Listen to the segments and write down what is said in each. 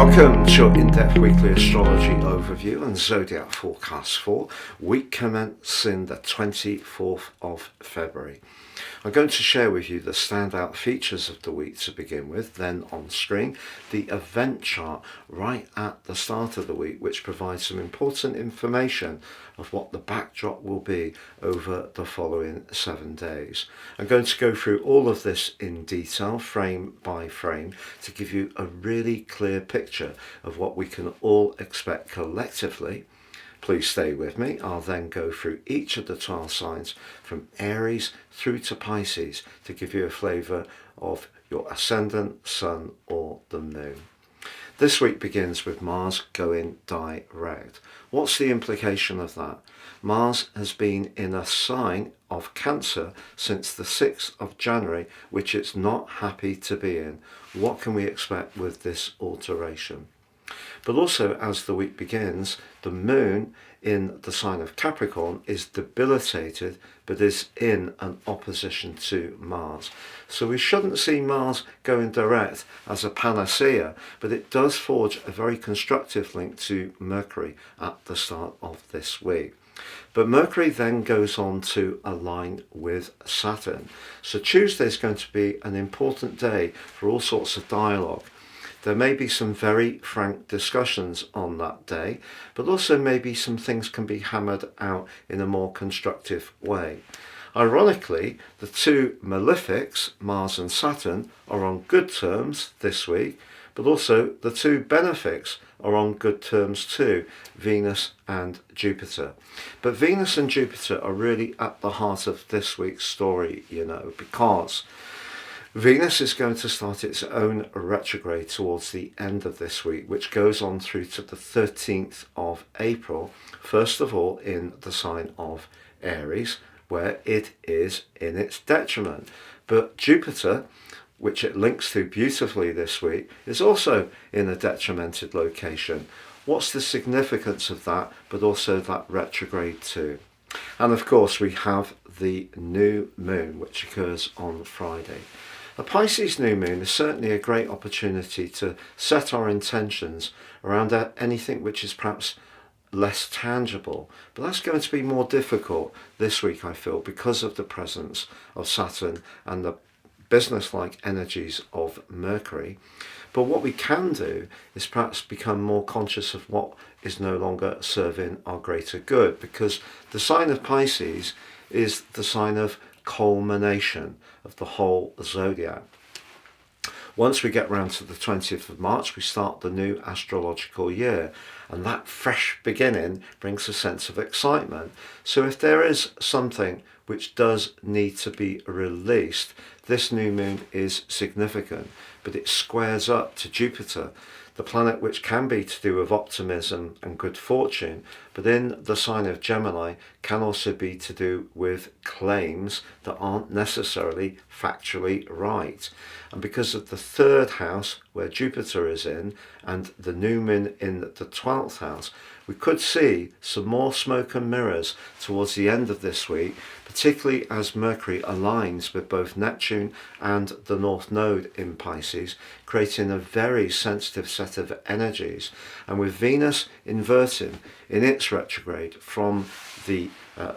Welcome to your in-depth weekly astrology overview and zodiac forecast for week commencing the 24th of February. I'm going to share with you the standout features of the week to begin with, then on screen the event chart right at the start of the week, which provides some important information of what the backdrop will be over the following 7 days. I'm going to go through all of this in detail, frame by frame, to give you a really clear picture of what we can all expect collectively. Please stay with me. I'll then go through each of the 12 signs from Aries through to Pisces to give you a flavour of your ascendant, sun or the moon. This week begins with Mars going direct. What's the implication of that? Mars has been in a sign of Cancer since the 6th of January, which it's not happy to be in. What can we expect with this alteration? But also, as the week begins, the moon in the sign of Capricorn is debilitated, but is in an opposition to Mars. So we shouldn't see Mars going direct as a panacea, but it does forge a very constructive link to Mercury at the start of this week. But Mercury then goes on to align with Saturn. So Tuesday is going to be an important day for all sorts of dialogue. There may be some very frank discussions on that day, but also maybe some things can be hammered out in a more constructive way. Ironically, the two malefics, Mars and Saturn, are on good terms this week, but also the two benefics are on good terms too, Venus and Jupiter. But Venus and Jupiter are really at the heart of this week's story, because Venus is going to start its own retrograde towards the end of this week, which goes on through to the 13th of April, first of all in the sign of Aries, where it is in its detriment. But Jupiter, which it links to beautifully this week, is also in a detrimented location. What's the significance of that, but also that retrograde too? And of course we have the new moon, which occurs on Friday. A Pisces new moon is certainly a great opportunity to set our intentions around anything which is perhaps less tangible, but that's going to be more difficult this week, I feel, because of the presence of Saturn and the business-like energies of Mercury. But what we can do is perhaps become more conscious of what is no longer serving our greater good, because the sign of Pisces is the sign of culmination of the whole zodiac. Once we get round to the 20th of March, we start the new astrological year, and that fresh beginning brings a sense of excitement. So if there is something which does need to be released, this new moon is significant, but it squares up to Jupiter, the planet which can be to do with optimism and good fortune, but in the sign of Gemini can also be to do with claims that aren't necessarily factually right. And because of the third house where Jupiter is in and the new moon in the 12th house, we could see some more smoke and mirrors towards the end of this week, particularly as Mercury aligns with both Neptune and the North Node in Pisces, creating a very sensitive set of energies. And with Venus inverting in its retrograde from the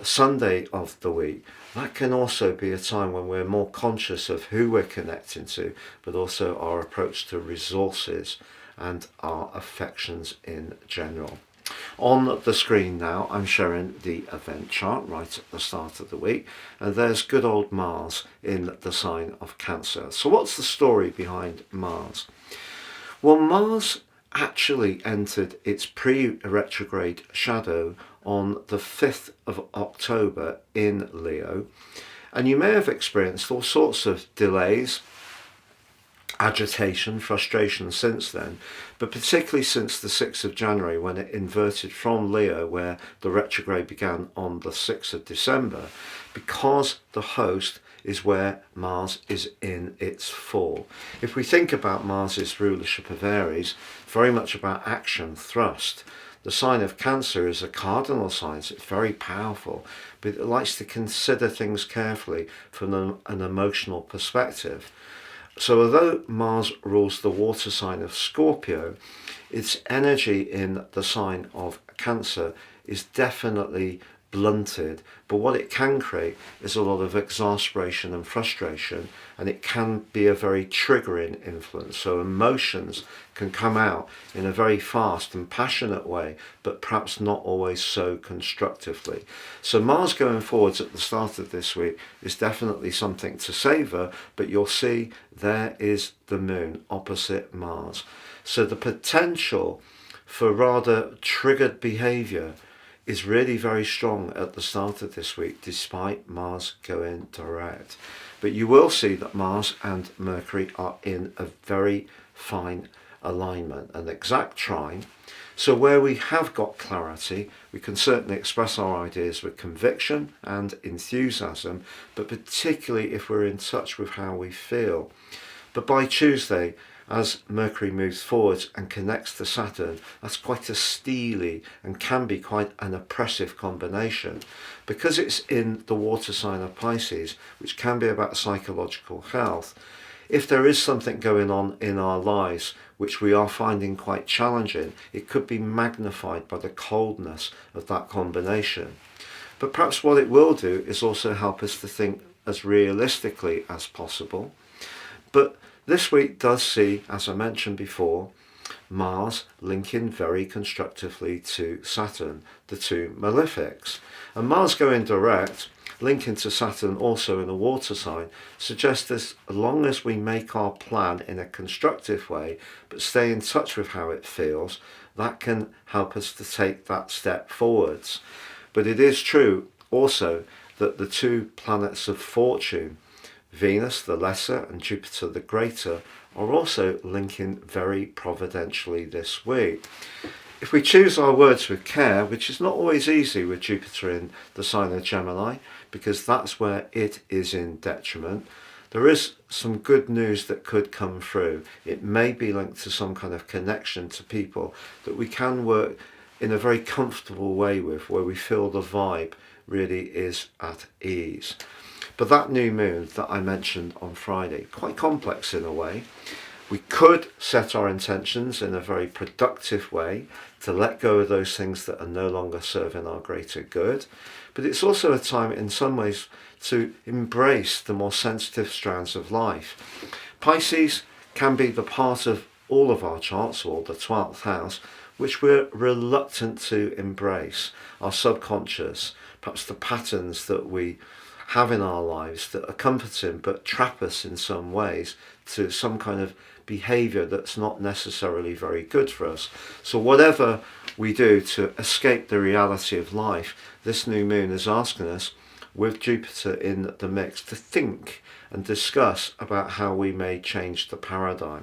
Sunday of the week, that can also be a time when we're more conscious of who we're connecting to, but also our approach to resources and our affections in general. On the screen now, I'm showing the event chart right at the start of the week, and there's good old Mars in the sign of Cancer. So what's the story behind Mars? Well, Mars actually entered its pre-retrograde shadow on the 5th of October in Leo, and you may have experienced all sorts of delays, agitation, frustration since then, but particularly since the 6th of January when it inverted from Leo, where the retrograde began on the 6th of December, because the host is where Mars is in its fall. If we think about Mars's rulership of Aries, very much about action, thrust. The sign of Cancer is a cardinal sign, so it's very powerful, but it likes to consider things carefully from an emotional perspective. So although Mars rules the water sign of Scorpio, its energy in the sign of Cancer is definitely blunted, but what it can create is a lot of exasperation and frustration, and it can be a very triggering influence. So emotions can come out in a very fast and passionate way, but perhaps not always so constructively. So Mars going forwards at the start of this week is definitely something to savour, but you'll see there is the moon opposite Mars. So the potential for rather triggered behaviour is really very strong at the start of this week, despite Mars going direct. But you will see that Mars and Mercury are in a very fine alignment, an exact trine. So where we have got clarity, we can certainly express our ideas with conviction and enthusiasm, but particularly if we're in touch with how we feel. But by Tuesday, as Mercury moves forwards and connects to Saturn, that's quite a steely and can be quite an oppressive combination. Because it's in the water sign of Pisces, which can be about psychological health, if there is something going on in our lives which we are finding quite challenging, it could be magnified by the coldness of that combination. But perhaps what it will do is also help us to think as realistically as possible. But this week does see, as I mentioned before, Mars linking very constructively to Saturn, the two malefics. And Mars going direct, linking to Saturn also in a water sign, suggests as long as we make our plan in a constructive way, but stay in touch with how it feels, that can help us to take that step forwards. But it is true also that the two planets of fortune, Venus the lesser and Jupiter the greater, are also linking very providentially this week. If we choose our words with care, which is not always easy with Jupiter in the sign of Gemini, because that's where it is in detriment, there is some good news that could come through. It may be linked to some kind of connection to people that we can work in a very comfortable way with, where we feel the vibe really is at ease. But that new moon that I mentioned on Friday, quite complex in a way. We could set our intentions in a very productive way to let go of those things that are no longer serving our greater good. But it's also a time in some ways to embrace the more sensitive strands of life. Pisces can be the part of all of our charts, or the 12th house, which we're reluctant to embrace. Our subconscious, perhaps the patterns that we have in our lives that are comforting but trap us in some ways to some kind of behaviour that's not necessarily very good for us. So whatever we do to escape the reality of life, this new moon is asking us, with Jupiter in the mix, to think and discuss about how we may change the paradigm.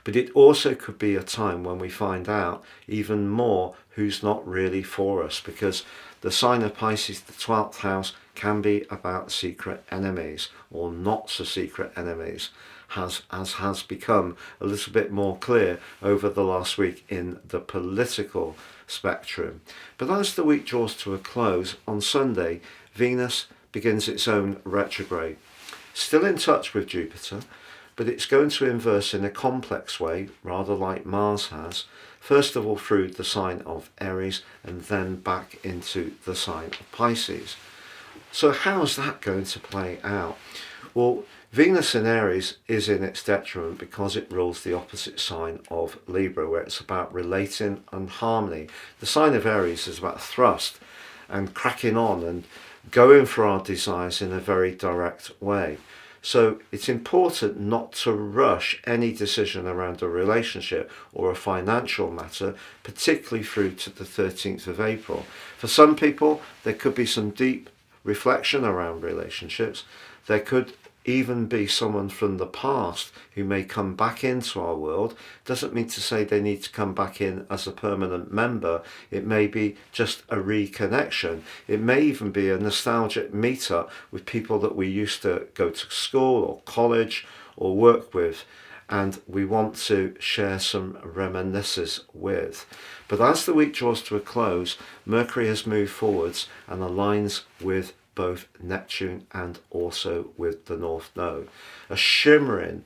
But it also could be a time when we find out even more who's not really for us, because the sign of Pisces, the 12th house, can be about secret enemies or not so secret enemies, as has become a little bit more clear over the last week in the political spectrum. But as the week draws to a close, on Sunday, Venus begins its own retrograde. Still in touch with Jupiter, but it's going to inverse in a complex way, rather like Mars has, first of all through the sign of Aries and then back into the sign of Pisces. So how's that going to play out? Well, Venus in Aries is in its detriment because it rules the opposite sign of Libra, where it's about relating and harmony. The sign of Aries is about thrust and cracking on and going for our desires in a very direct way. So it's important not to rush any decision around a relationship or a financial matter, particularly through to the 13th of April. For some people, there could be some deep reflection around relationships. There could even be someone from the past who may come back into our world. Doesn't mean to say they need to come back in as a permanent member. It may be just a reconnection. It may even be a nostalgic meetup with people that we used to go to school or college or work with, and we want to share some reminiscences with. But as the week draws to a close, Mercury has moved forwards and aligns with both Neptune and also with the North Node. A shimmering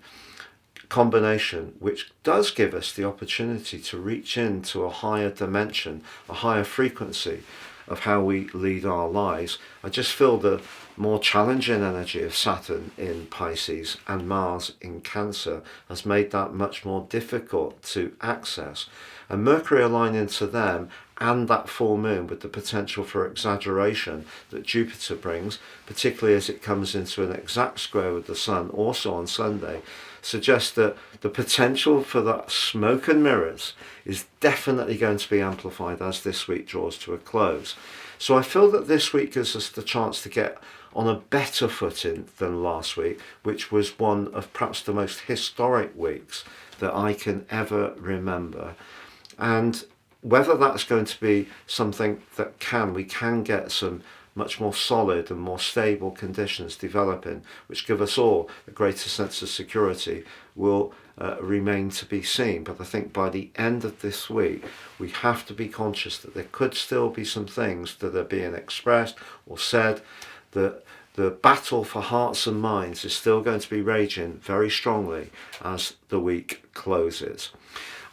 combination which does give us the opportunity to reach into a higher dimension, a higher frequency of how we lead our lives. I just feel the more challenging energy of Saturn in Pisces and Mars in Cancer has made that much more difficult to access. And Mercury aligning to them and that full moon with the potential for exaggeration that Jupiter brings, particularly as it comes into an exact square with the Sun also on Sunday, suggests that the potential for that smoke and mirrors is definitely going to be amplified as this week draws to a close. So I feel that this week gives us the chance to get on a better footing than last week, which was one of perhaps the most historic weeks that I can ever remember. And whether that's going to be something that we can get some much more solid and more stable conditions developing, which give us all a greater sense of security, will remain to be seen. But I think by the end of this week, we have to be conscious that there could still be some things that are being expressed or said, that the battle for hearts and minds is still going to be raging very strongly as the week closes.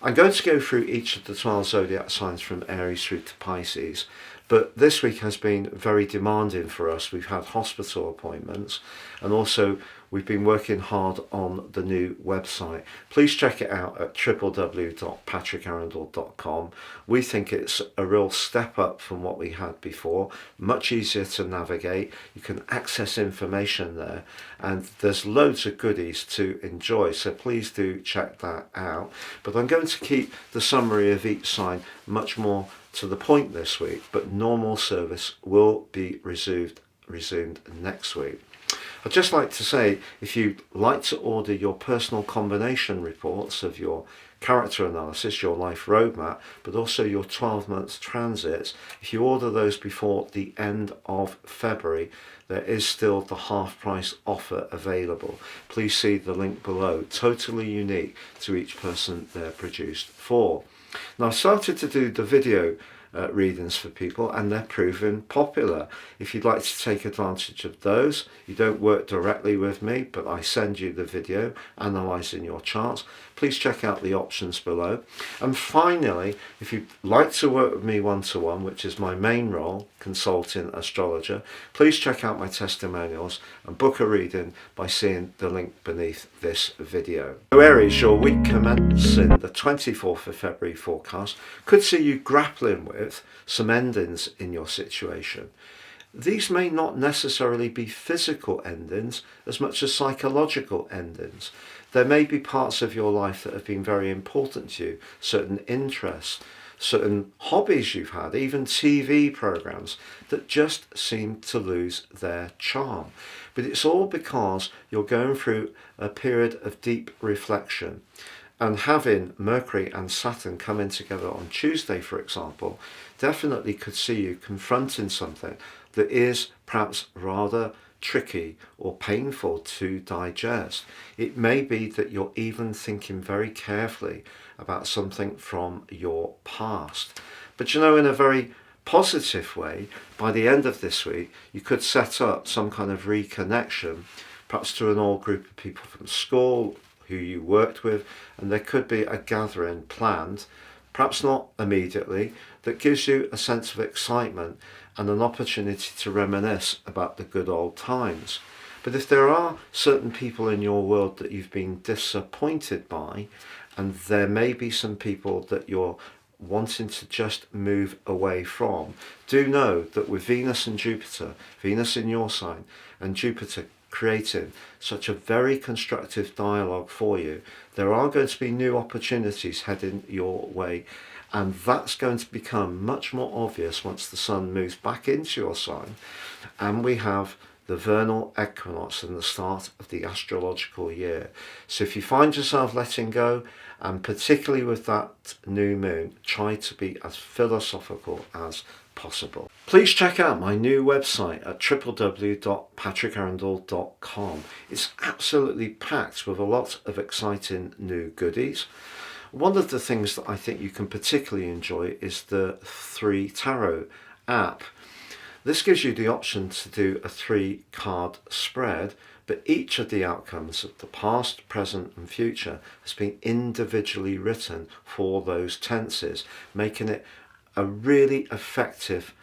I'm going to go through each of the 12 zodiac signs from Aries through to Pisces, but this week has been very demanding for us. We've had hospital appointments, and also we've been working hard on the new website. Please check it out at www.patrickarundell.com. We think it's a real step up from what we had before, much easier to navigate. You can access information there, and there's loads of goodies to enjoy, so please do check that out. But I'm going to keep the summary of each sign much more to the point this week, but normal service will be resumed next week. I'd just like to say, if you'd like to order your personal combination reports of your character analysis, your life roadmap, but also your 12 months transits, if you order those before the end of February, there is still the half price offer available. Please see the link below, totally unique to each person they're produced for. Now, I've started to do the video readings for people, and they're proving popular. If you'd like to take advantage of those, you don't work directly with me, but I send you the video analysing your charts. Please check out the options below. And finally, if you'd like to work with me one-to-one, which is my main role, consulting astrologer, please check out my testimonials and book a reading by seeing the link beneath this video. So Aries, your week commencing the 24th of February forecast could see you grappling with some endings in your situation. These may not necessarily be physical endings as much as psychological endings. There may be parts of your life that have been very important to you, certain interests, certain hobbies you've had, even TV programs that just seem to lose their charm. But it's all because you're going through a period of deep reflection. And having Mercury and Saturn coming together on Tuesday, for example, definitely could see you confronting something that is perhaps rather tricky or painful to digest. It may be that you're even thinking very carefully about something from your past. But you know, in a very positive way, by the end of this week, you could set up some kind of reconnection, perhaps to an old group of people from school who you worked with, and there could be a gathering planned, perhaps not immediately, that gives you a sense of excitement and an opportunity to reminisce about the good old times. But if there are certain people in your world that you've been disappointed by, and there may be some people that you're wanting to just move away from, do know that with Venus and Jupiter, Venus in your sign and Jupiter creating such a very constructive dialogue for you, there are going to be new opportunities heading your way, and that's going to become much more obvious once the Sun moves back into your sign and we have the vernal equinox and the start of the astrological year. So if you find yourself letting go, and particularly with that new moon, try to be as philosophical as possible. Please check out my new website at www.patrickarundell.com. It's absolutely packed with a lot of exciting new goodies. One of the things that I think you can particularly enjoy is the 3 Tarot app. This gives you the option to do a 3-card spread, but each of the outcomes of the past, present and future has been individually written for those tenses, making it a really effective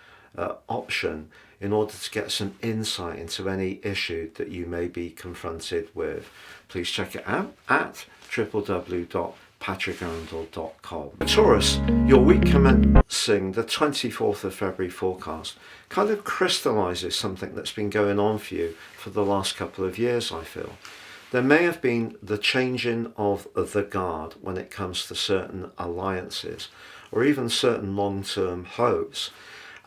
option in order to get some insight into any issue that you may be confronted with. Please check it out at www.patrickarundell.com. Taurus, your week commencing the 24th of February forecast kind of crystallises something that's been going on for you for the last couple of years, I feel. There may have been the changing of the guard when it comes to certain alliances or even certain long-term hopes.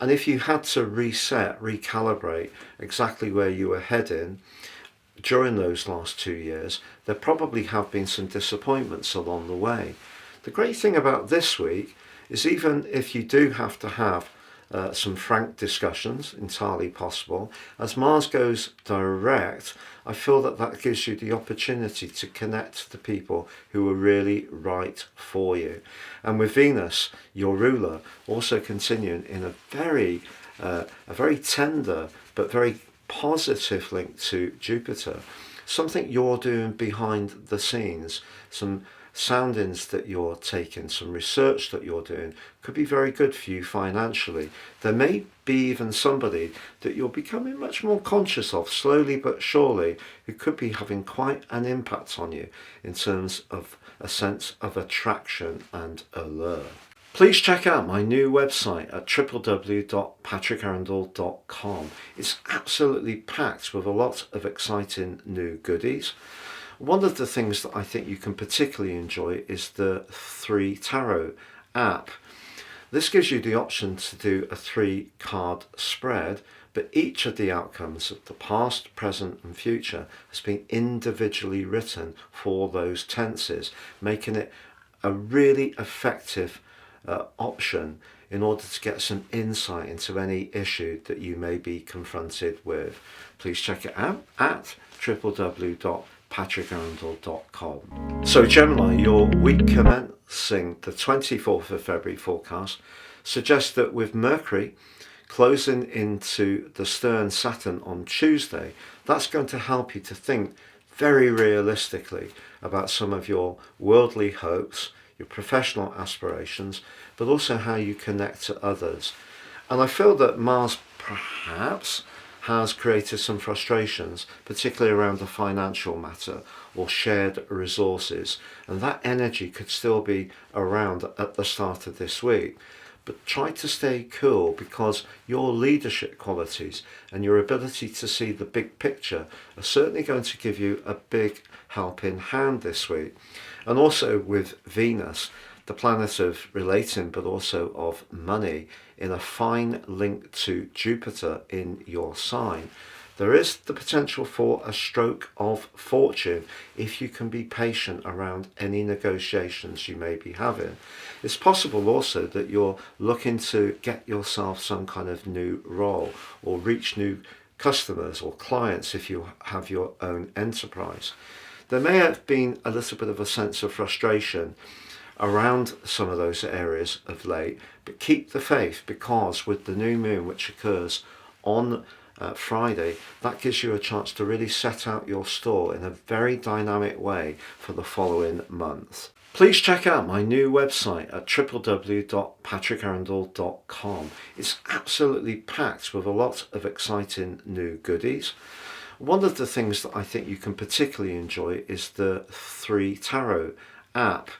And if you had to reset, recalibrate exactly where you were heading during those last 2 years, there probably have been some disappointments along the way. The great thing about this week is even if you do have to have some frank discussions, entirely possible, as Mars goes direct, I feel that that gives you the opportunity to connect to people who are really right for you. And with Venus, your ruler, also continuing in a very tender but very positive link to Jupiter, something you're doing behind the scenes, some soundings that you're taking, some research that you're doing could be very good for you financially. There may be even somebody that you're becoming much more conscious of slowly but surely who could be having quite an impact on you in terms of a sense of attraction and allure. Please check out my new website at www.patrickarundell.com. It's absolutely packed with a lot of exciting new goodies. One of the things that I think you can particularly enjoy is the 3 Tarot app. This gives you the option to do a 3-card spread, but each of the outcomes of the past, present and future has been individually written for those tenses, making it a really effective option in order to get some insight into any issue that you may be confronted with. Please check it out at www.patrickarundell.com. So Gemini, your week commencing the 24th of February forecast suggests that with Mercury closing into the stern Saturn on Tuesday, that's going to help you to think very realistically about some of your worldly hopes, your professional aspirations, but also how you connect to others. And I feel that Mars perhaps has created some frustrations, particularly around the financial matter or shared resources, and that energy could still be around at the start of this week. But try to stay cool, because your leadership qualities and your ability to see the big picture are certainly going to give you a big helping hand this week. And also with Venus, the planet of relating but also of money, in a fine link to Jupiter in your sign, there is the potential for a stroke of fortune if you can be patient around any negotiations you may be having. It's possible also that you're looking to get yourself some kind of new role or reach new customers or clients if you have your own enterprise. There may have been a little bit of a sense of frustration around some of those areas of late, but keep the faith, because with the new moon which occurs on Friday, that gives you a chance to really set out your stall in a very dynamic way for the following month. Please check out my new website at www.patrickarundell.com. It's absolutely packed with a lot of exciting new goodies. One of the things that I think you can particularly enjoy is the 3 Tarot app.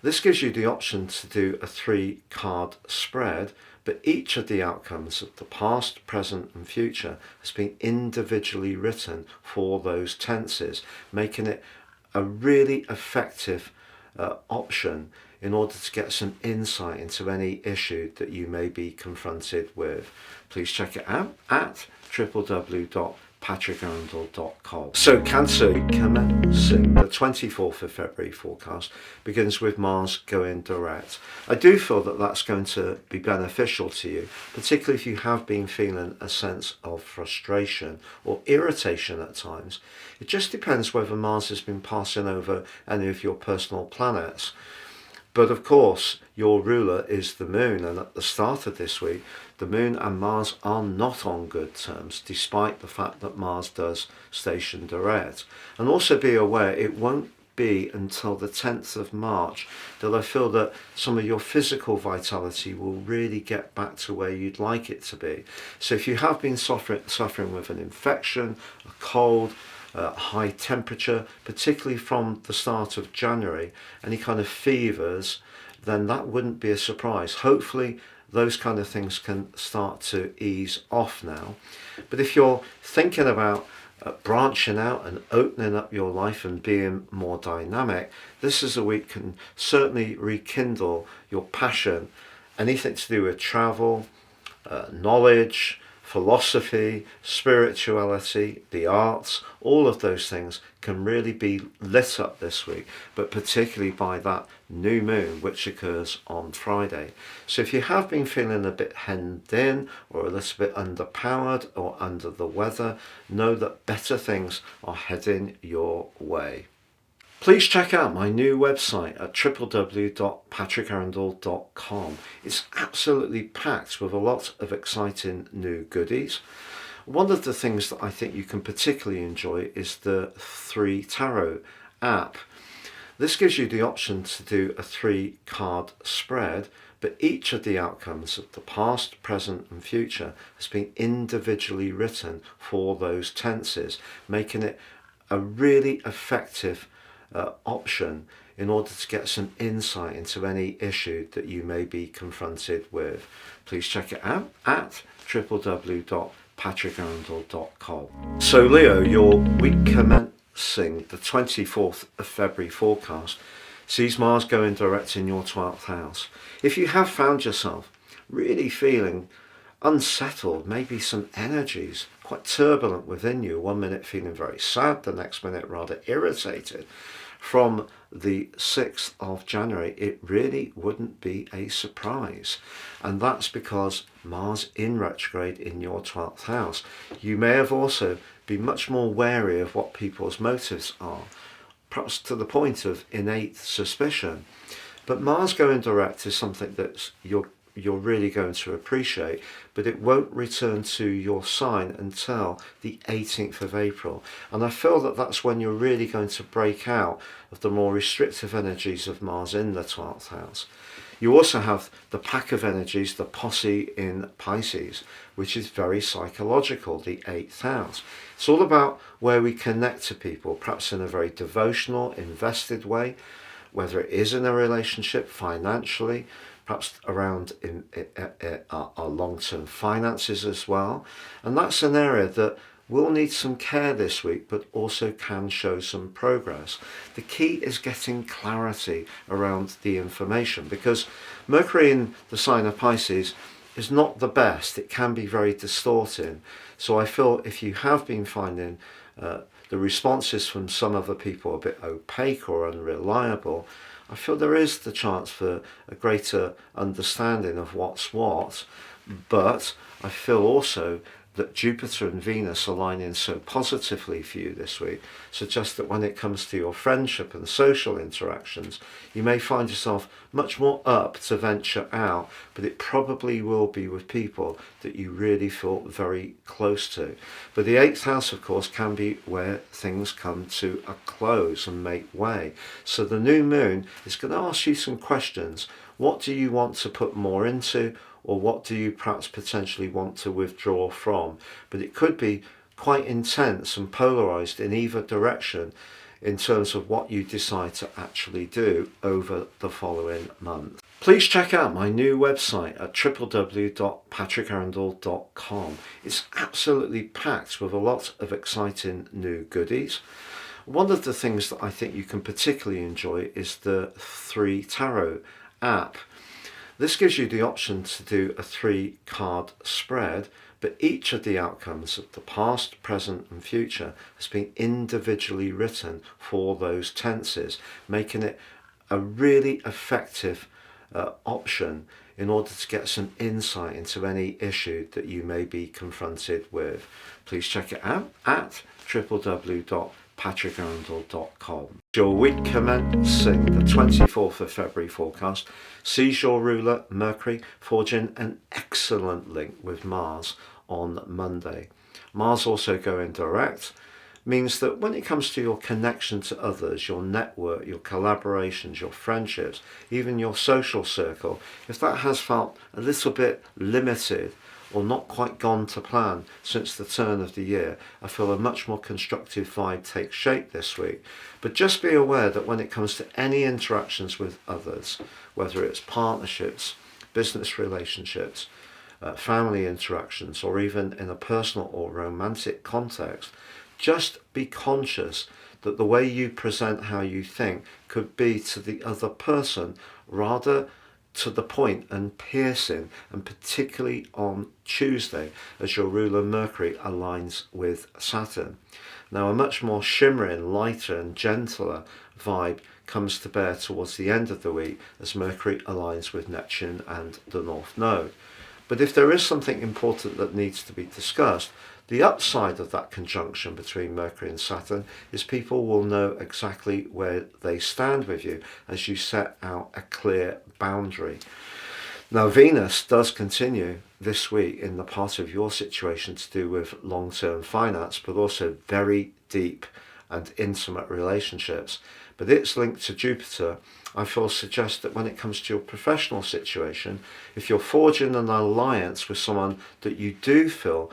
This gives you the option to do a 3-card spread, but each of the outcomes of the past, present and future has been individually written for those tenses, making it a really effective option in order to get some insight into any issue that you may be confronted with. Please check it out at www.patrickarundell.com. So Cancer, commencing the 24th of February forecast begins with Mars going direct. I do feel that that's going to be beneficial to you, particularly if you have been feeling a sense of frustration or irritation at times. It just depends whether Mars has been passing over any of your personal planets. But of course, your ruler is the moon, and at the start of this week, The Moon and Mars are not on good terms, despite the fact that Mars does station direct. And also be aware, it won't be until the 10th of March that I feel that some of your physical vitality will really get back to where you'd like it to be. So if you have been suffering with an infection, a cold, high temperature, particularly from the start of January, any kind of fevers, then that wouldn't be a surprise. Hopefully those kind of things can start to ease off now. But if you're thinking about branching out and opening up your life and being more dynamic, this is a week can certainly rekindle your passion. Anything to do with travel, knowledge, philosophy, spirituality, the arts, all of those things can really be lit up this week, but particularly by that new moon which occurs on Friday. So if you have been feeling a bit hemmed in or a little bit underpowered or under the weather, know that better things are heading your way. Please check out my new website at www.patrickarundell.com. It's absolutely packed with a lot of exciting new goodies. One of the things that I think you can particularly enjoy is the 3 Tarot app. This gives you the option to do a 3-card spread, but each of the outcomes of the past, present and future has been individually written for those tenses, making it a really effective option in order to get some insight into any issue that you may be confronted with. Please check it out at www.patrickarundell.com. So Leo, your week commencing the 24th of February forecast sees Mars going direct in your 12th house. If you have found yourself really feeling unsettled, maybe some energies quite turbulent within you, one minute feeling very sad, the next minute rather irritated, from the 6th of January, it really wouldn't be a surprise. And that's because Mars in retrograde in your 12th house. You may have also been much more wary of what people's motives are, perhaps to the point of innate suspicion. But Mars going direct is something that you're really going to appreciate, but it won't return to your sign until the 18th of April. And I feel that that's when you're really going to break out of the more restrictive energies of Mars in the 12th house. You also have the pack of energies, the posse in Pisces, which is very psychological, the 8th house. It's all about where we connect to people, perhaps in a very devotional, invested way, whether it is in a relationship, financially, perhaps around our long-term finances as well. And that's an area that will need some care this week, but also can show some progress. The key is getting clarity around the information, because Mercury in the sign of Pisces is not the best. It can be very distorting. So I feel if you have been finding the responses from some other people a bit opaque or unreliable, I feel there is the chance for a greater understanding of what's what, but I feel also that Jupiter and Venus aligning so positively for you this week suggests that when it comes to your friendship and social interactions, you may find yourself much more up to venture out, but it probably will be with people that you really feel very close to. But the 8th house, of course, can be where things come to a close and make way. So the new moon is going to ask you some questions. What do you want to put more into? Or what do you perhaps potentially want to withdraw from? But it could be quite intense and polarized in either direction in terms of what you decide to actually do over the following month. Please check out my new website at www.patrickarundell.com. It's absolutely packed with a lot of exciting new goodies. One of the things that I think you can particularly enjoy is the 3 Tarot app. This gives you the option to do a 3-card spread, but each of the outcomes of the past, present and future has been individually written for those tenses, making it a really effective option in order to get some insight into any issue that you may be confronted with. Please check it out at www.patrickarundell.com. Your week commencing the 24th of February forecast sees your ruler Mercury forging an excellent link with Mars on Monday. Mars also going direct means that when it comes to your connection to others, your network, your collaborations, your friendships, even your social circle, if that has felt a little bit limited or not quite gone to plan since the turn of the year, I feel a much more constructive vibe takes shape this week. But just be aware that when it comes to any interactions with others, whether it's partnerships, business relationships, family interactions, or even in a personal or romantic context, just be conscious that the way you present how you think could be to the other person rather to the point and piercing, and particularly on Tuesday as your ruler Mercury aligns with Saturn. Now a much more shimmering, lighter and gentler vibe comes to bear towards the end of the week as Mercury aligns with Neptune and the North Node. But if there is something important that needs to be discussed, the upside of that conjunction between Mercury and Saturn is people will know exactly where they stand with you as you set out a clear boundary. Now Venus does continue this week in the part of your situation to do with long-term finance, but also very deep and intimate relationships. But its link to Jupiter, I feel, suggests that when it comes to your professional situation, if you're forging an alliance with someone that you do feel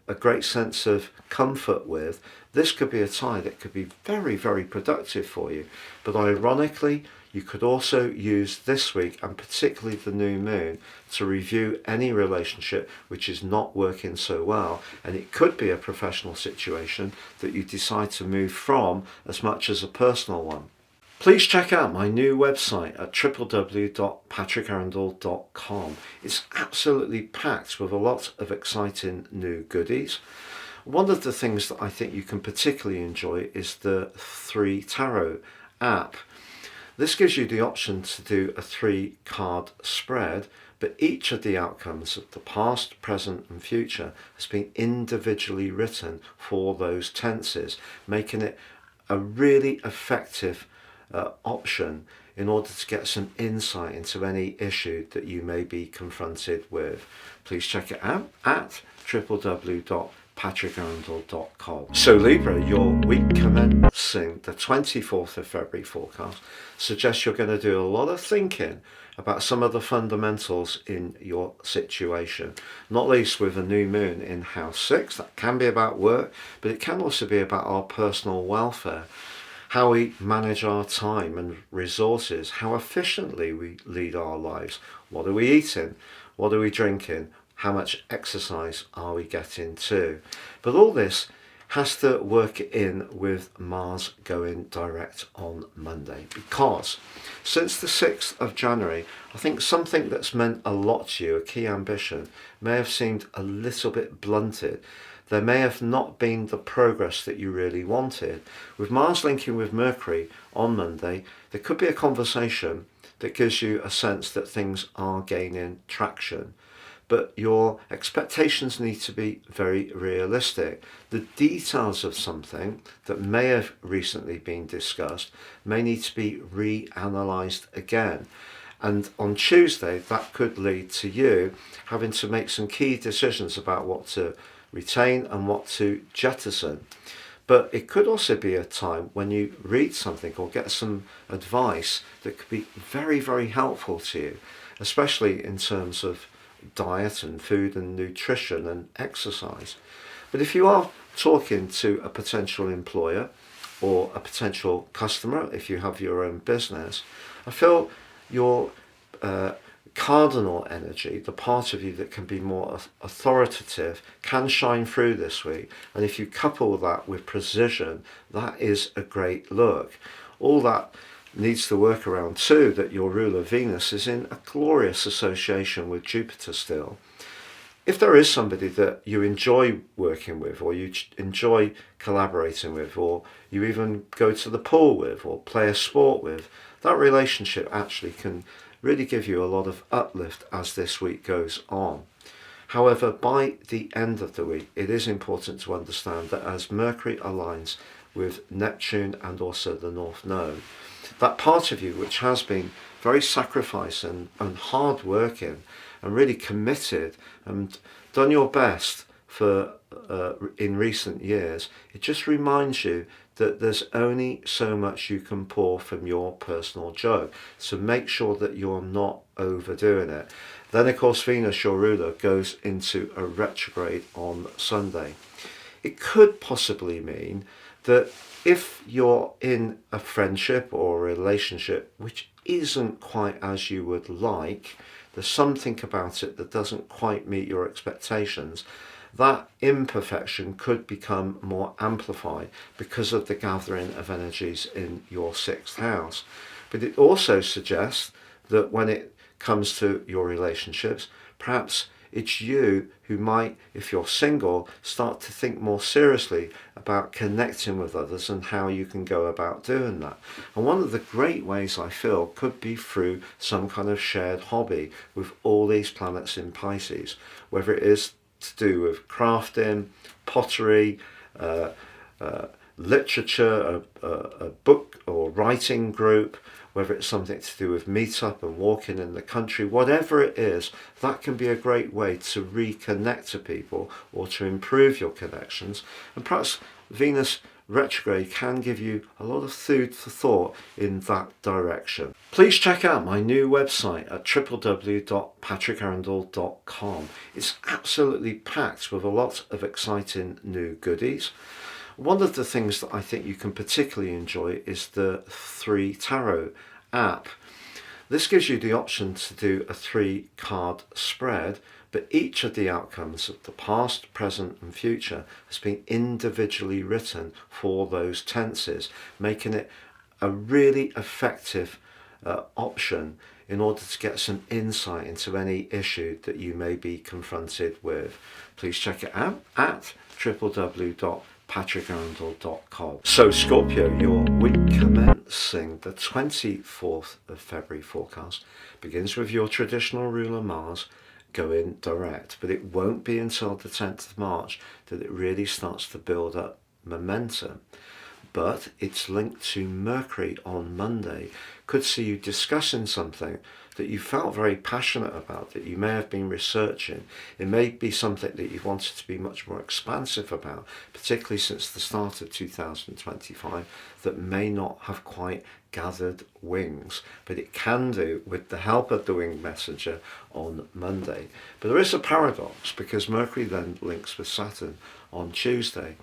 a great sense of comfort with, this could be a tie that could be very, very productive for you. But ironically, you could also use this week, and particularly the new moon, to review any relationship which is not working so well. And it could be a professional situation that you decide to move from as much as a personal one. Please check out my new website at www.patrickarundell.com. It's absolutely packed with a lot of exciting new goodies. One of the things that I think you can particularly enjoy is the 3 Tarot app. This gives you the option to do a 3-card spread, but each of the outcomes of the past, present and future has been individually written for those tenses, making it a really effective option in order to get some insight into any issue that you may be confronted with. Please check it out at www.patrickarundell.com. So Libra, your week commencing the 24th of February forecast suggests you're going to do a lot of thinking about some of the fundamentals in your situation, not least with a new moon in house 6. That can be about work, but it can also be about our personal welfare, how we manage our time and resources, how efficiently we lead our lives, what are we eating, what are we drinking, how much exercise are we getting too. But all this has to work in with Mars going direct on Monday, because since the 6th of January, I think something that's meant a lot to you, a key ambition, may have seemed a little bit blunted. There may have not been the progress that you really wanted. With Mars linking with Mercury on Monday, there could be a conversation that gives you a sense that things are gaining traction. But your expectations need to be very realistic. The details of something that may have recently been discussed may need to be reanalyzed again. And on Tuesday, that could lead to you having to make some key decisions about what to retain and what to jettison. But it could also be a time when you read something or get some advice that could be very, very helpful to you, especially in terms of diet and food and nutrition and exercise. But if you are talking to a potential employer or a potential customer, if you have your own business, I feel your cardinal energy, the part of you that can be more authoritative, can shine through this week. And if you couple that with precision, that is a great look. All that needs to work around too that your ruler Venus is in a glorious association with Jupiter still. If there is somebody that you enjoy working with, or you enjoy collaborating with, or you even go to the pool with or play a sport with, that relationship actually can really give you a lot of uplift as this week goes on. However, by the end of the week, it is important to understand that as Mercury aligns with Neptune and also the North Node. That part of you which has been very sacrificing and hard working and really committed and done your best for in recent years, it just reminds you that there's only so much you can pour from your personal jug. So make sure that you're not overdoing it. Then of course Venus, your ruler, goes into a retrograde on Sunday. It could possibly mean that if you're in a friendship or a relationship which isn't quite as you would like, there's something about it that doesn't quite meet your expectations, that imperfection could become more amplified because of the gathering of energies in your 6th house. But it also suggests that when it comes to your relationships, perhaps it's you who might, if you're single, start to think more seriously about connecting with others and how you can go about doing that. And one of the great ways I feel could be through some kind of shared hobby with all these planets in Pisces, whether it is to do with crafting, pottery, literature, a book or writing group, whether it's something to do with meetup and walking in the country, whatever it is, that can be a great way to reconnect to people or to improve your connections. And perhaps Venus retrograde can give you a lot of food for thought in that direction. Please check out my new website at www.patrickarundell.com. It's absolutely packed with a lot of exciting new goodies. One of the things that I think you can particularly enjoy is the 3 Tarot app. This gives you the option to do a 3-card spread, but each of the outcomes of the past, present and future has been individually written for those tenses, making it a really effective option in order to get some insight into any issue that you may be confronted with. Please check it out at www.patrickarundell.com. So Scorpio, your week commencing the 24th of February forecast begins with your traditional ruler Mars going direct, but it won't be until the 10th of March that it really starts to build up momentum. But it's linked to Mercury on Monday. Could see you discussing something that you felt very passionate about, that you may have been researching. It may be something that you wanted to be much more expansive about, particularly since the start of 2025, that may not have quite gathered wings, but it can do with the help of the winged messenger on Monday. But there is a paradox, because Mercury then links with Saturn on Tuesday.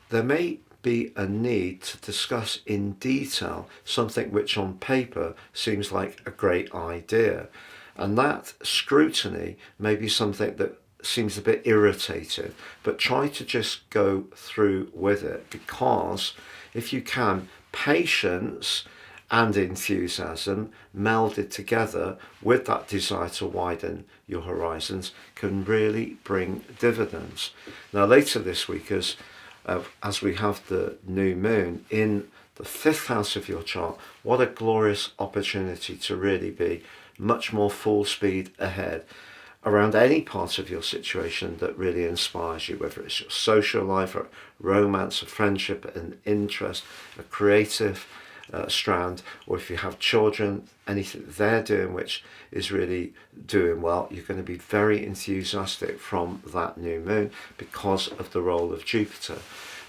There may be a need to discuss in detail something which on paper seems like a great idea, and that scrutiny may be something that seems a bit irritating, but try to just go through with it, because if you can, patience and enthusiasm melded together with that desire to widen your horizons can really bring dividends. Now later this week, as we have the new moon in the 5th house of your chart, what a glorious opportunity to really be much more full speed ahead around any part of your situation that really inspires you, whether it's your social life, a romance, a friendship, an interest, a creative strand, or if you have children, anything they're doing which is really doing well, you're going to be very enthusiastic from that new moon because of the role of Jupiter.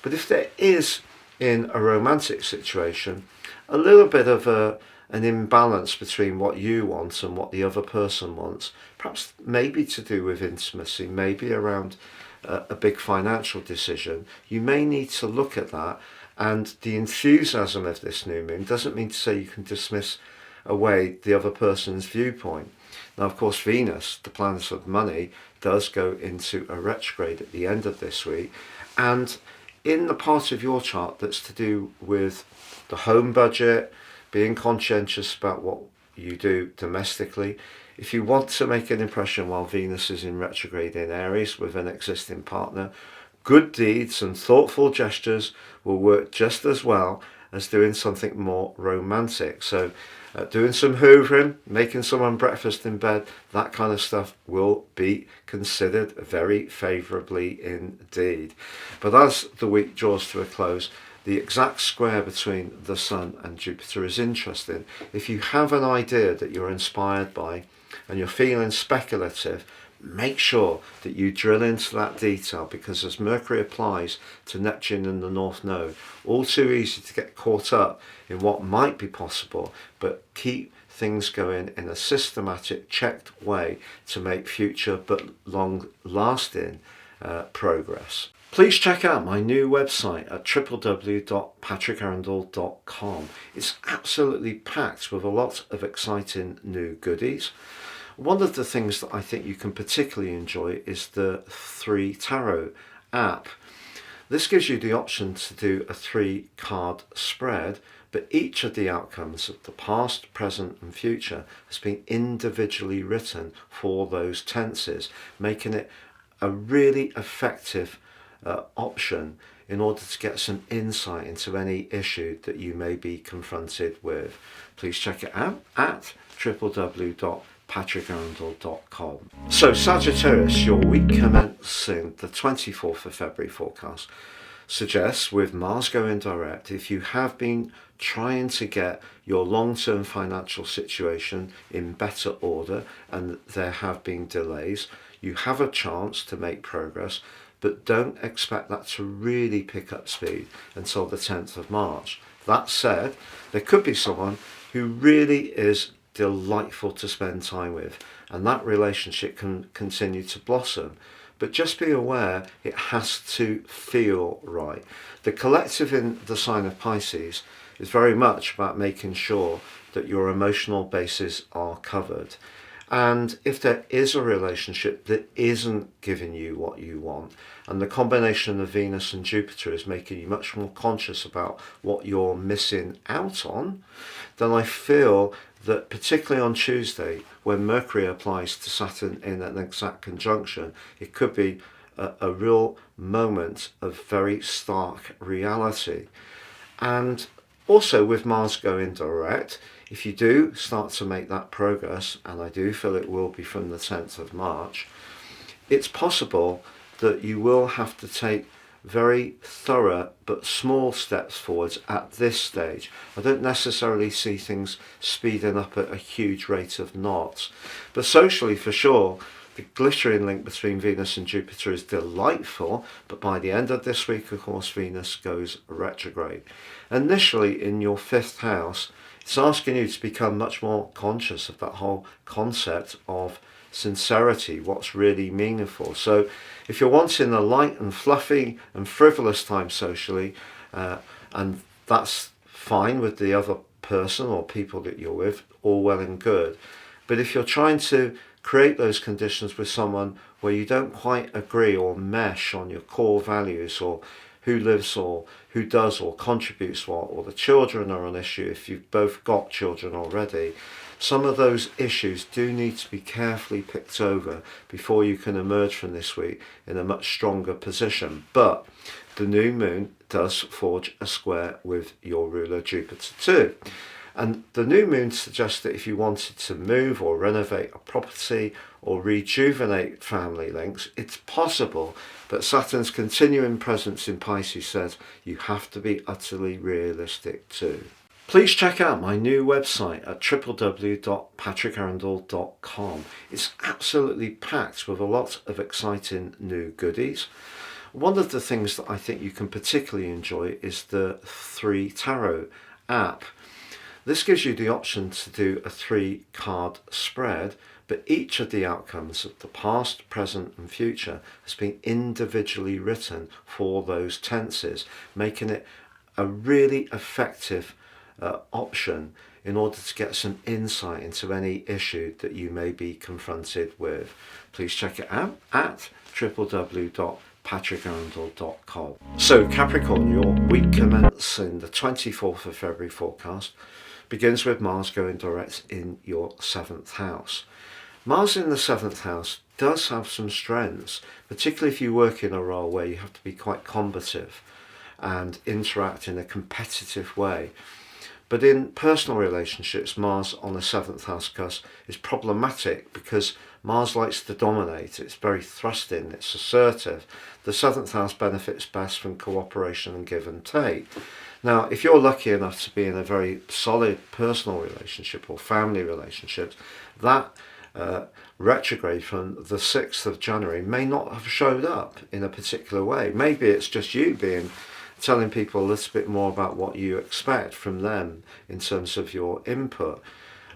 But if there is, in a romantic situation, a little bit of an imbalance between what you want and what the other person wants, perhaps maybe to do with intimacy, maybe around a big financial decision, you may need to look at that. And the enthusiasm of this new moon doesn't mean to say you can dismiss away the other person's viewpoint. Now, of course, Venus, the planet of money, does go into a retrograde at the end of this week. And in the part of your chart that's to do with the home budget, being conscientious about what you do domestically, if you want to make an impression while Venus is in retrograde in Aries with an existing partner, good deeds and thoughtful gestures will work just as well as doing something more romantic. So doing some hoovering, making someone breakfast in bed, that kind of stuff will be considered very favourably indeed. But as the week draws to a close, the exact square between the Sun and Jupiter is interesting. If you have an idea that you're inspired by and you're feeling speculative, make sure that you drill into that detail, because as Mercury applies to Neptune in the North Node, all too easy to get caught up in what might be possible, but keep things going in a systematic, checked way to make future but long-lasting progress. Please check out my new website at www.patrickarundell.com. It's absolutely packed with a lot of exciting new goodies. One of the things that I think you can particularly enjoy is the 3 Tarot app. This gives you the option to do a 3-card spread, but each of the outcomes of the past, present and future has been individually written for those tenses, making it a really effective option in order to get some insight into any issue that you may be confronted with. Please check it out at www.patrickarundell.com. So Sagittarius, your week commencing the 24th of February forecast suggests, with Mars going direct, if you have been trying to get your long-term financial situation in better order and there have been delays, you have a chance to make progress, but don't expect that to really pick up speed until the 10th of March. That said, there could be someone who really is delightful to spend time with, and that relationship can continue to blossom. But just be aware, it has to feel right. The collective in the sign of Pisces is very much about making sure that your emotional bases are covered. And if there is a relationship that isn't giving you what you want, and the combination of Venus and Jupiter is making you much more conscious about what you're missing out on, then I feel that particularly on Tuesday, when Mercury applies to Saturn in an exact conjunction, it could be a real moment of very stark reality. And also with Mars going direct, if you do start to make that progress, and I do feel it will be from the 10th of March, it's possible that you will have to take very thorough but small steps forwards at this stage. I don't necessarily see things speeding up at a huge rate of knots, but socially for sure, the glittering link between Venus and Jupiter is delightful, but by the end of this week, of course, Venus goes retrograde. Initially in your 5th house, it's asking you to become much more conscious of that whole concept of sincerity, what's really meaningful. So if you're wanting a light and fluffy and frivolous time socially, and that's fine with the other person or people that you're with, all well and good. But if you're trying to create those conditions with someone where you don't quite agree or mesh on your core values, or who lives or who does or contributes what, or the children are an issue if you've both got children already, some of those issues do need to be carefully picked over before you can emerge from this week in a much stronger position. But the new moon does forge a square with your ruler Jupiter too. And the new moon suggests that if you wanted to move or renovate a property or rejuvenate family links, it's possible, but Saturn's continuing presence in Pisces says you have to be utterly realistic too. Please check out my new website at www.patrickarundell.com. It's absolutely packed with a lot of exciting new goodies. One of the things that I think you can particularly enjoy is the 3 Tarot app. This gives you the option to do a 3-card spread, but each of the outcomes of the past, present and future has been individually written for those tenses, making it a really effective option in order to get some insight into any issue that you may be confronted with. Please check it out at www.patrickarundell.com. So Capricorn, your week commencing the 24th of February forecast begins with Mars going direct in your 7th house. Mars in the 7th house does have some strengths, particularly if you work in a role where you have to be quite combative and interact in a competitive way. But in personal relationships, Mars on the 7th house cusp is problematic because Mars likes to dominate. It's very thrusting, it's assertive. The 7th house benefits best from cooperation and give and take. Now, if you're lucky enough to be in a very solid personal relationship or family relationships, that retrograde from the 6th of January may not have showed up in a particular way. Maybe it's just you telling people a little bit more about what you expect from them in terms of your input.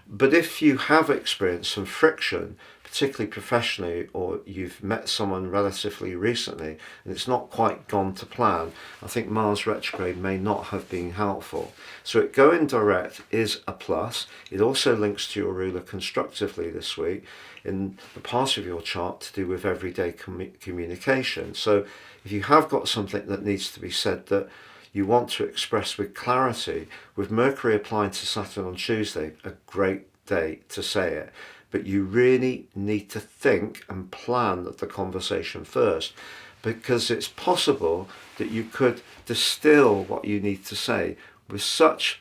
But if you have experienced some friction, particularly professionally, or you've met someone relatively recently and it's not quite gone to plan, I think Mars retrograde may not have been helpful. So it going direct is a plus. It also links to your ruler constructively this week in the part of your chart to do with everyday communication. So if you have got something that needs to be said that you want to express with clarity, with Mercury applying to Saturn on Tuesday, a great day to say it. But you really need to think and plan the conversation first, because it's possible that you could distill what you need to say with such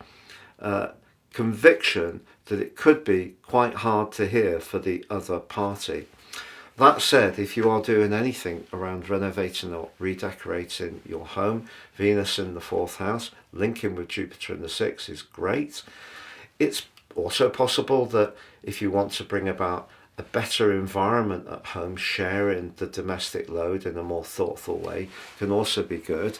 conviction that it could be quite hard to hear for the other party. That said, if you are doing anything around renovating or redecorating your home, Venus in the 4th house, linking with Jupiter in the 6th is great. It's also possible that if you want to bring about a better environment at home, sharing the domestic load in a more thoughtful way can also be good.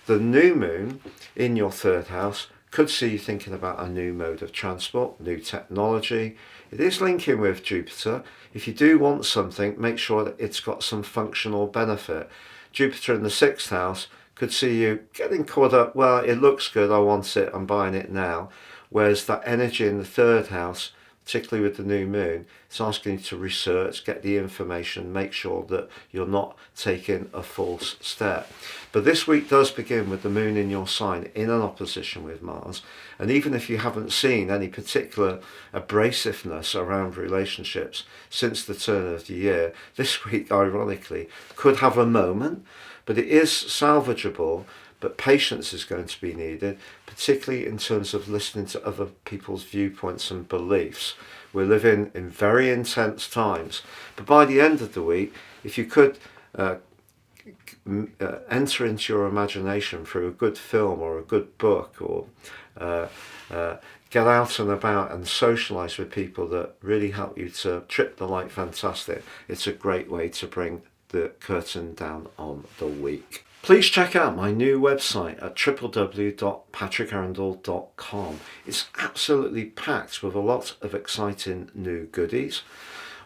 The new moon in your 3rd house could see you thinking about a new mode of transport, new technology. It is linking with Jupiter. If you do want something, make sure that it's got some functional benefit. Jupiter in the 6th house could see you getting caught up, well, it looks good, I want it, I'm buying it now. Whereas that energy in the 3rd house, particularly with the new moon, it's asking you to research, get the information, make sure that you're not taking a false step. But this week does begin with the moon in your sign in an opposition with Mars. And even if you haven't seen any particular abrasiveness around relationships since the turn of the year, this week, ironically, could have a moment, but it is salvageable. But patience is going to be needed, particularly in terms of listening to other people's viewpoints and beliefs. We're living in very intense times. But by the end of the week, if you could enter into your imagination through a good film or a good book, or get out and about and socialise with people that really help you to trip the light fantastic, it's a great way to bring the curtain down on the week. Please check out my new website at www.patrickarundell.com. It's absolutely packed with a lot of exciting new goodies.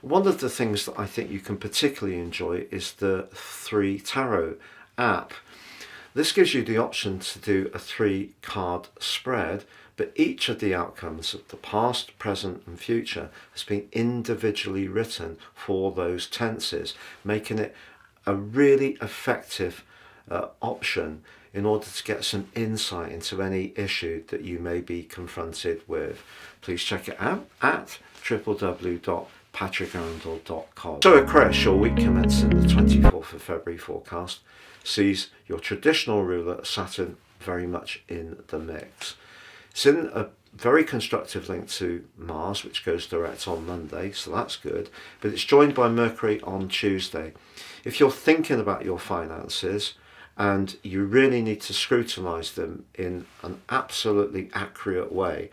One of the things that I think you can particularly enjoy is the 3 Tarot app. This gives you the option to do a 3-card spread, but each of the outcomes of the past, present and future has been individually written for those tenses, making it a really effective option in order to get some insight into any issue that you may be confronted with. Please check it out at www.patrickarundell.com. So Aquarius, your week commencing the 24th of February forecast sees your traditional ruler Saturn very much in the mix. It's in a very constructive link to Mars, which goes direct on Monday, so that's good, but it's joined by Mercury on Tuesday. If you're thinking about your finances and you really need to scrutinise them in an absolutely accurate way,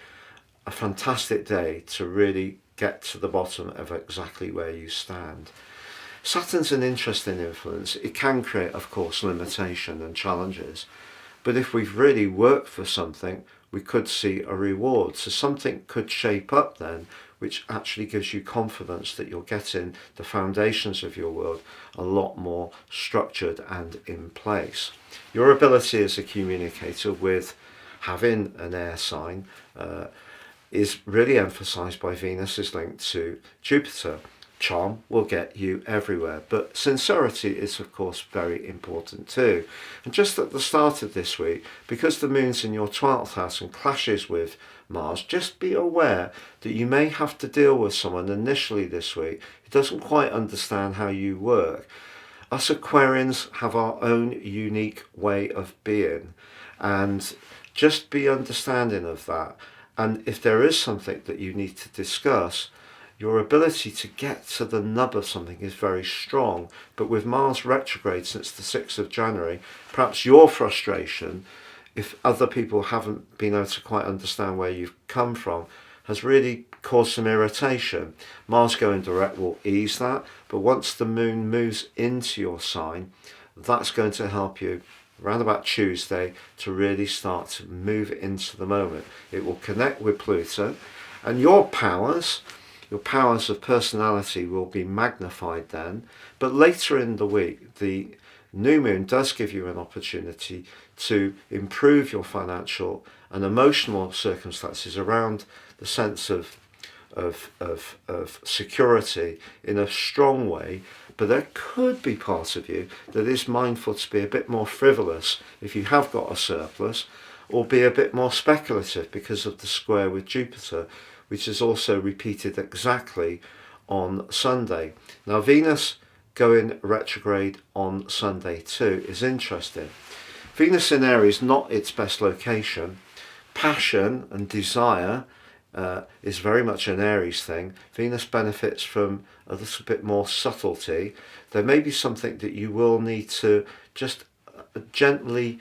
a fantastic day to really get to the bottom of exactly where you stand. Saturn's an interesting influence. It can create, of course, limitation and challenges, but if we've really worked for something, we could see a reward. So something could shape up then, which actually gives you confidence that you're getting the foundations of your world a lot more structured and in place. Your ability as a communicator with having an air sign is really emphasized by Venus's link to Jupiter. Charm will get you everywhere, but sincerity is of course very important too. And just at the start of this week, because the moon's in your 12th house and clashes with Mars, just be aware that you may have to deal with someone initially this week who doesn't quite understand how you work. Us Aquarians have our own unique way of being, and just be understanding of that. And if there is something that you need to discuss, your ability to get to the nub of something is very strong. But with Mars retrograde since the 6th of January, perhaps your frustration, if other people haven't been able to quite understand where you've come from, has really caused some irritation. Mars going direct will ease that, but once the moon moves into your sign, that's going to help you around about Tuesday to really start to move into the moment. It will connect with Pluto, and your powers of personality will be magnified then. But later in the week, the new moon does give you an opportunity to improve your financial and emotional circumstances around the sense of security in a strong way. But there could be part of you that is mindful to be a bit more frivolous if you have got a surplus, or be a bit more speculative because of the square with Jupiter, which is also repeated exactly on Sunday. Now, Venus going retrograde on Sunday too is interesting. Venus in Aries, not its best location. Passion and desire is very much an Aries thing. Venus benefits from a little bit more subtlety. There may be something that you will need to just gently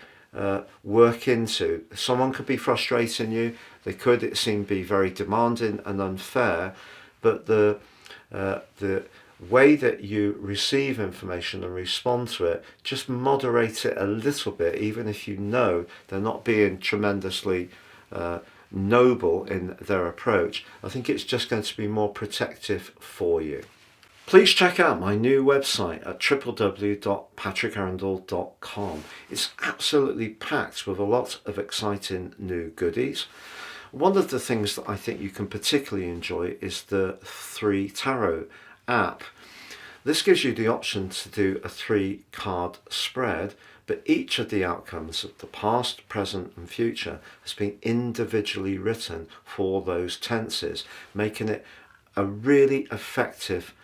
work into. Someone could be frustrating you. They could, it seemed, be very demanding and unfair. But the way that you receive information and respond to it, just moderate it a little bit, even if you know they're not being tremendously noble in their approach. I think it's just going to be more protective for you. Please check out my new website at www.patrickarundell.com. It's absolutely packed with a lot of exciting new goodies. One of the things that I think you can particularly enjoy is the 3 Tarot app. This gives you the option to do a 3-card spread, but each of the outcomes of the past, present and future has been individually written for those tenses, making it a really effective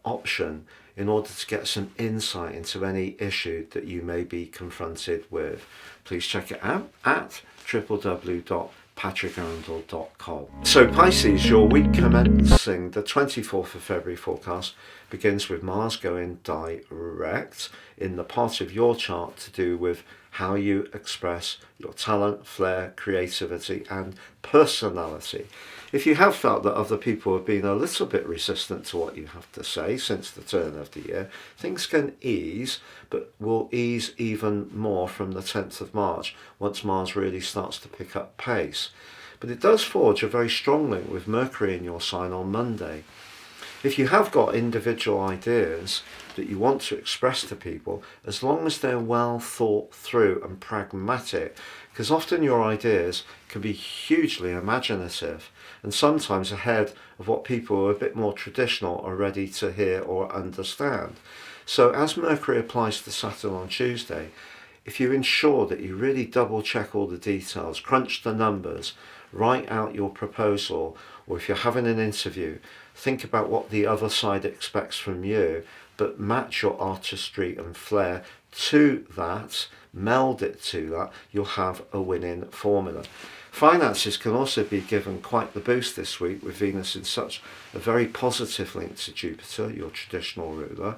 option in order to get some insight into any issue that you may be confronted with. Please check it out at www.patrickarundell.com. So Pisces, your week commencing the 24th of February forecast begins with Mars going direct in the part of your chart to do with how you express your talent, flair, creativity and personality. If you have felt that other people have been a little bit resistant to what you have to say since the turn of the year, things can ease, but will ease even more from the 10th of March, once Mars really starts to pick up pace. But it does forge a very strong link with Mercury in your sign on Monday. If you have got individual ideas that you want to express to people, as long as they're well thought through and pragmatic, because often your ideas can be hugely imaginative and sometimes ahead of what people who are a bit more traditional are ready to hear or understand. So as Mercury applies to Saturn on Tuesday, if you ensure that you really double check all the details, crunch the numbers, write out your proposal, or if you're having an interview, think about what the other side expects from you, but match your artistry and flair to that, meld it to that, you'll have a winning formula. Finances can also be given quite the boost this week with Venus in such a very positive link to Jupiter, your traditional ruler.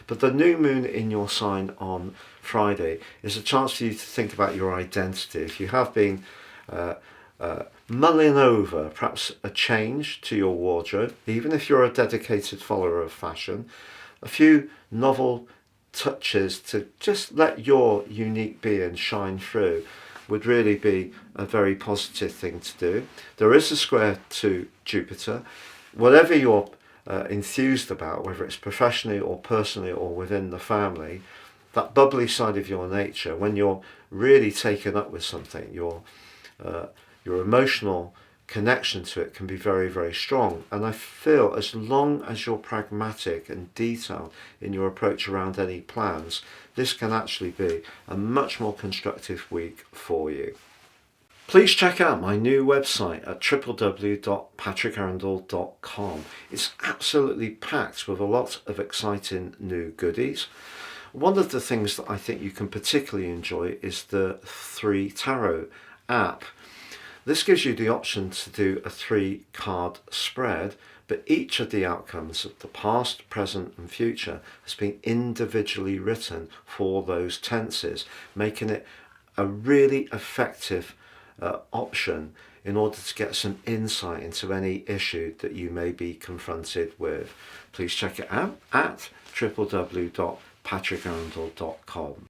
But the new moon in your sign on Friday is a chance for you to think about your identity. If you have been mulling over perhaps a change to your wardrobe, even if you're a dedicated follower of fashion, a few novel touches to just let your unique being shine through would really be a very positive thing to do. There is a square to Jupiter. Whatever you're enthused about, whether it's professionally or personally or within the family, that bubbly side of your nature, when you're really taken up with something, your emotional connection to it can be very, very strong. And I feel as long as you're pragmatic and detailed in your approach around any plans, this can actually be a much more constructive week for you. Please check out my new website at www.patrickarundell.com. It's absolutely packed with a lot of exciting new goodies. One of the things that I think you can particularly enjoy is the 3 Tarot app. This gives you the option to do a 3-card spread, but each of the outcomes of the past, present and future has been individually written for those tenses, making it a really effective option in order to get some insight into any issue that you may be confronted with. Please check it out at www.patrickarundell.com.